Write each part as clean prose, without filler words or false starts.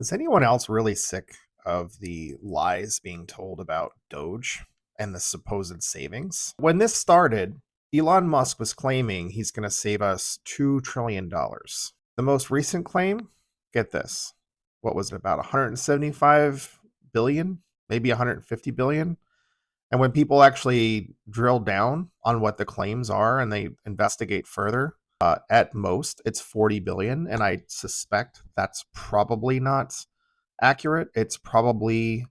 Is anyone else really sick of the lies being told about Doge and the supposed savings? When this started, Elon Musk was claiming he's going to save us $2 trillion. The most recent claim, get this, what was it, about 175 billion, maybe 150 billion? And when people actually drill down on what the claims are and they investigate further, at most it's 40 billion. And I suspect that's probably not accurate. It's probably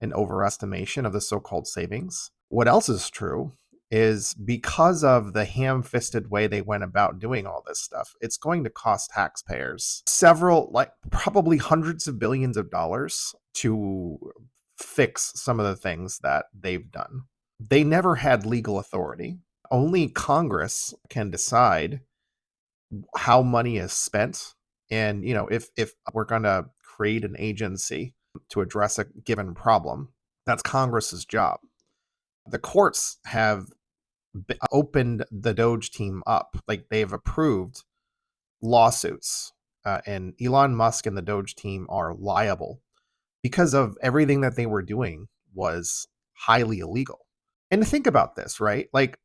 an overestimation of the so called savings. What else is true is because of the ham fisted way they went about doing all this stuff, it's going to cost taxpayers several, like probably hundreds of billions of dollars to fix some of the things that they've done. They never had legal authority. Only Congress can decide how money is spent. And, if we're going to create an agency to address a given problem, that's Congress's job. The courts have opened the DOGE team up. Like they've approved lawsuits. And Elon Musk and the DOGE team are liable because of everything that they were doing was highly illegal. And think about this, right? Like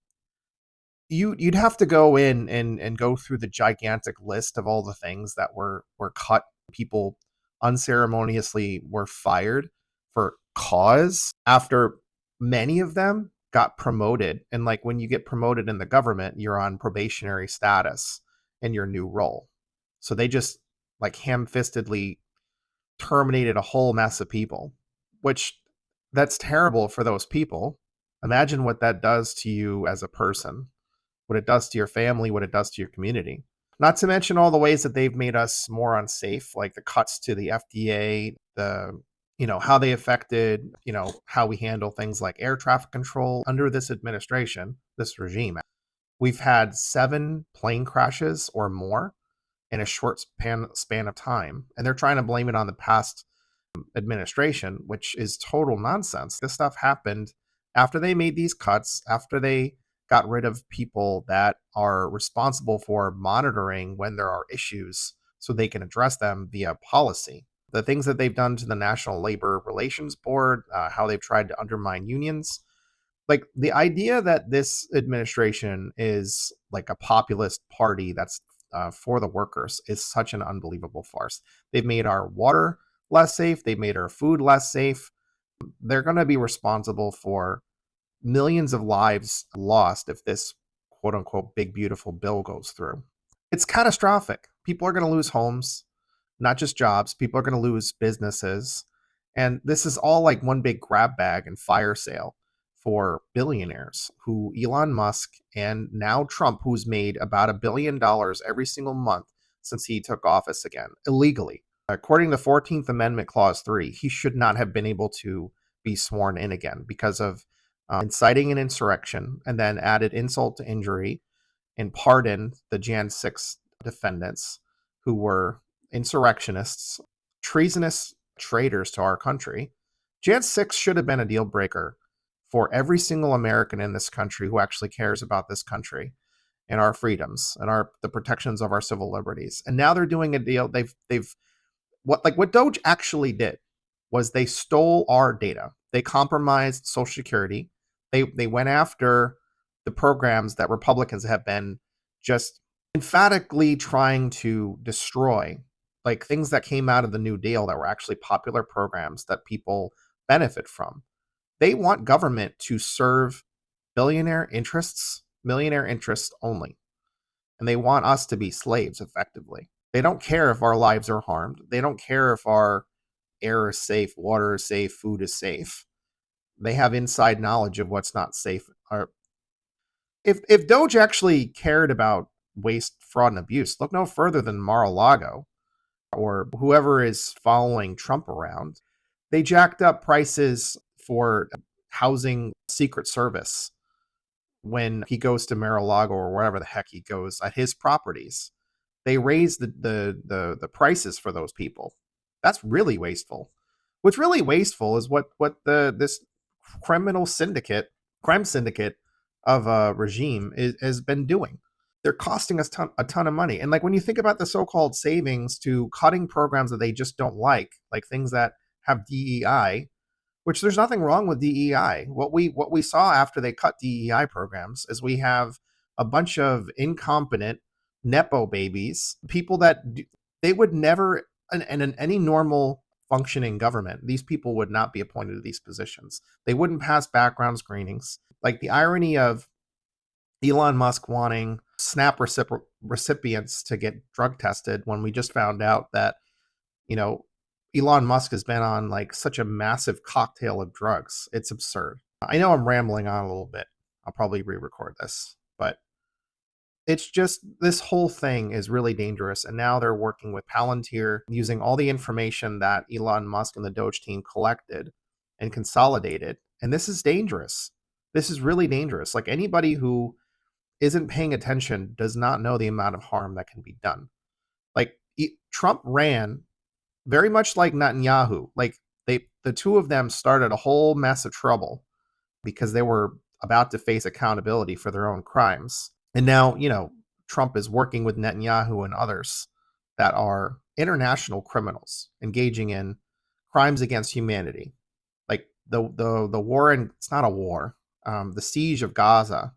you'd have to go in and go through the gigantic list of all the things that were cut. People unceremoniously were fired for cause after many of them got promoted. And like when you get promoted in the government, you're on probationary status in your new role. So they just like ham-fistedly terminated a whole mess of people, which that's terrible for those people. Imagine what that does to you as a person, what it does to your family, what it does to your community. Not to mention all the ways that they've made us more unsafe, like the cuts to the FDA, how they affected, how we handle things like air traffic control under this administration, this regime. We've had 7 plane crashes or more in a short span of time, and they're trying to blame it on the past administration, which is total nonsense. This stuff happened after they made these cuts, after they got rid of people that are responsible for monitoring when there are issues so they can address them via policy. The things that they've done to the National Labor Relations Board, how they've tried to undermine unions. Like the idea that this administration is like a populist party that's for the workers is such an unbelievable farce. They've made our water less safe. They've made our food less safe. They're going to be responsible for millions of lives lost if this quote unquote big beautiful bill goes through. It's catastrophic. People are going to lose homes, not just jobs. People are going to lose businesses. And this is all like one big grab bag and fire sale for billionaires who Elon Musk and now Trump, who's made about $1 billion every single month since he took office again, illegally. According to 14th Amendment Clause 3, he should not have been able to be sworn in again because of inciting an insurrection, and then added insult to injury and pardoned the Jan 6 defendants who were insurrectionists, treasonous traitors to our country. Jan 6 should have been a deal breaker for every single American in this country who actually cares about this country and our freedoms and the protections of our civil liberties. And now they're doing a deal. They've what DOGE actually did was they stole our data. They compromised Social Security. They went after the programs that Republicans have been just emphatically trying to destroy, like things that came out of the New Deal that were actually popular programs that people benefit from. They want government to serve millionaire interests only. And they want us to be slaves effectively. They don't care if our lives are harmed. They don't care if our air is safe, water is safe, food is safe. They have inside knowledge of what's not safe. If DOGE actually cared about waste, fraud, and abuse, look no further than Mar-a-Lago or whoever is following Trump around. They jacked up prices for housing Secret Service when he goes to Mar-a-Lago or wherever the heck he goes at his properties. They raised the prices for those people. That's really wasteful. What's really wasteful is what this crime syndicate of a regime has been doing. they're costing us a ton of money. And like when you think about the so-called savings to cutting programs that they just don't like things that have DEI, which there's nothing wrong with DEI. What we saw after they cut DEI programs is we have a bunch of incompetent nepo babies, people that they would never, and in any normal functioning government, these people would not be appointed to these positions. They wouldn't pass background screenings. Like the irony of Elon Musk wanting SNAP recipients to get drug tested when we just found out that, you know, Elon Musk has been on like such a massive cocktail of drugs. It's absurd. I know I'm rambling on a little bit. I'll probably re-record this, but it's just this whole thing is really dangerous. And now they're working with Palantir, using all the information that Elon Musk and the Doge team collected and consolidated. And this is dangerous. This is really dangerous. Like anybody who isn't paying attention does not know the amount of harm that can be done. Like Trump ran very much like Netanyahu. Like the two of them started a whole mess of trouble because they were about to face accountability for their own crimes. And now, Trump is working with Netanyahu and others that are international criminals engaging in crimes against humanity. Like the war, and it's not a war. The siege of Gaza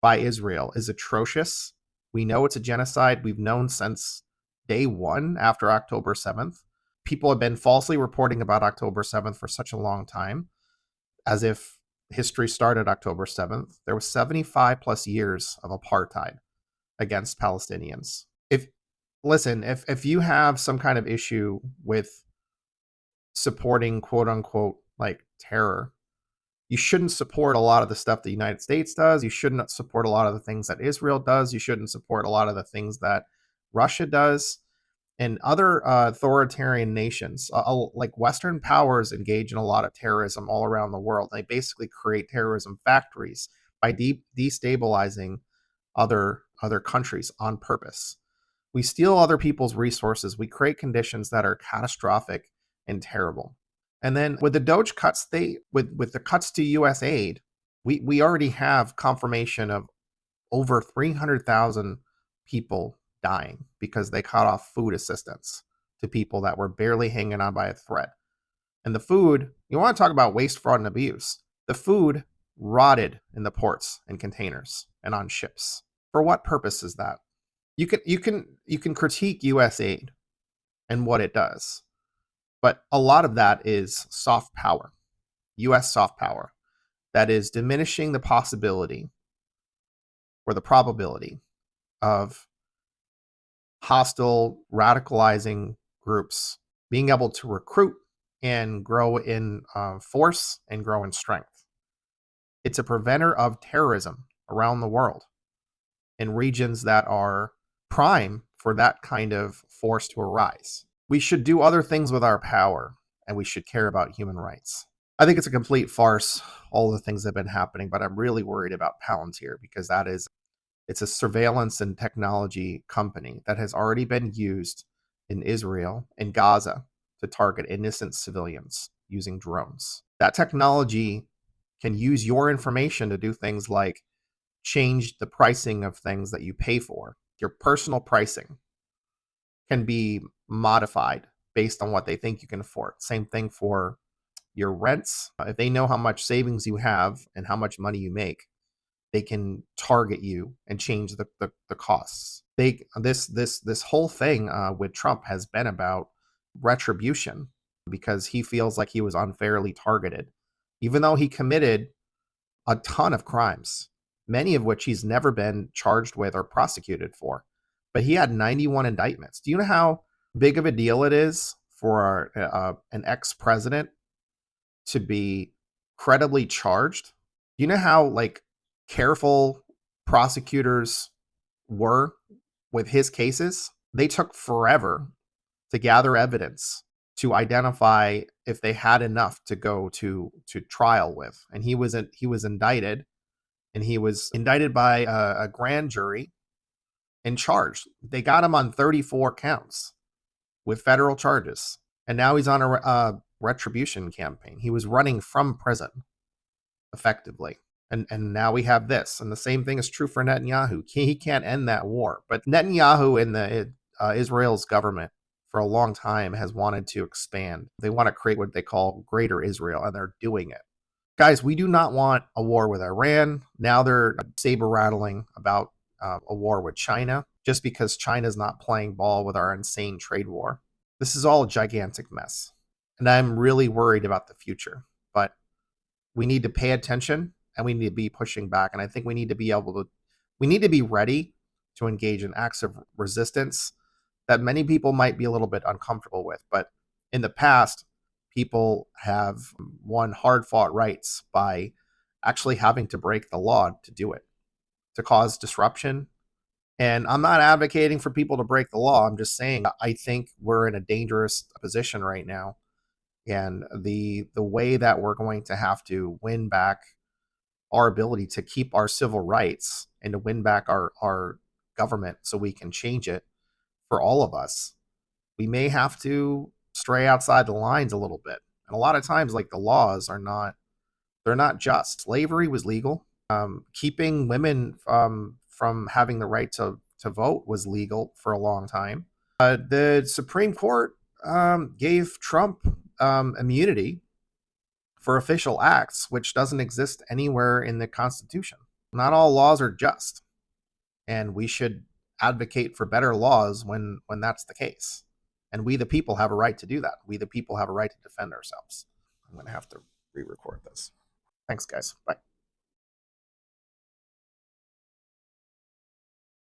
by Israel is atrocious. We know it's a genocide. We've known since day one after October 7th. People have been falsely reporting about October 7th for such a long time, as if history started October 7th. There was 75 plus years of apartheid against Palestinians. If you have some kind of issue with supporting quote unquote like terror, you shouldn't support a lot of the stuff the United States does. You shouldn't support a lot of the things that Israel does. You shouldn't support a lot of the things that Russia does and other authoritarian nations. Like Western powers engage in a lot of terrorism all around the world. They basically create terrorism factories by destabilizing other countries on purpose. We steal other people's resources. We create conditions that are catastrophic and terrible. And then with the DOGE cuts, with the cuts to U.S. aid, we already have confirmation of over 300,000 people dying because they cut off food assistance to people that were barely hanging on by a thread. And the food, you want to talk about waste, fraud, and abuse. The food rotted in the ports and containers and on ships. For what purpose is that? You can critique U.S. aid and what it does, but a lot of that is soft power, U.S. soft power, that is diminishing the possibility or the probability of hostile, radicalizing groups being able to recruit and grow in force and grow in strength. It's a preventer of terrorism around the world in regions that are prime for that kind of force to arise. We should do other things with our power, and we should care about human rights. I think it's a complete farce, all the things that have been happening, but I'm really worried about Palantir because it's a surveillance and technology company that has already been used in Israel and Gaza to target innocent civilians using drones. That technology can use your information to do things like change the pricing of things that you pay for. Your personal pricing can be modified based on what they think you can afford. Same thing for your rents. If they know how much savings you have and how much money you make, they can target you and change the costs. This whole thing with Trump has been about retribution because he feels like he was unfairly targeted, even though he committed a ton of crimes, many of which he's never been charged with or prosecuted for. But he had 91 indictments. Do you know how big of a deal it is for an ex-president to be credibly charged? Do you know how careful prosecutors were with his cases? They took forever to gather evidence to identify if they had enough to go to trial with. And he was indicted, and he was indicted by a grand jury and charged. They got him on 34 counts with federal charges. And now he's on a retribution campaign. He was running from prison effectively. And now we have this. And the same thing is true for Netanyahu. He can't end that war. But Netanyahu and the Israel's government for a long time has wanted to expand. They want to create what they call Greater Israel, and they're doing it. Guys, we do not want a war with Iran. Now they're saber rattling about a war with China just because China's not playing ball with our insane trade war. This is all a gigantic mess. And I'm really worried about the future. But we need to pay attention and we need to be pushing back. And I think we need to be ready to engage in acts of resistance that many people might be a little bit uncomfortable with. But in the past, people have won hard fought rights by actually having to break the law to do it, to cause disruption. And I'm not advocating for people to break the law. I'm just saying I think we're in a dangerous position right now. And the way that we're going to have to win back our ability to keep our civil rights and to win back our government so we can change it for all of us, we may have to stray outside the lines a little bit. And a lot of times, like, the laws they're not just. Slavery was legal. Keeping women from having the right to vote was legal for a long time. The Supreme Court gave Trump immunity for official acts, which doesn't exist anywhere in the Constitution. Not all laws are just, and we should advocate for better laws when that's the case. And we, the people, have a right to do that. We, the people, have a right to defend ourselves. I'm going to have to re-record this. Thanks, guys. Bye.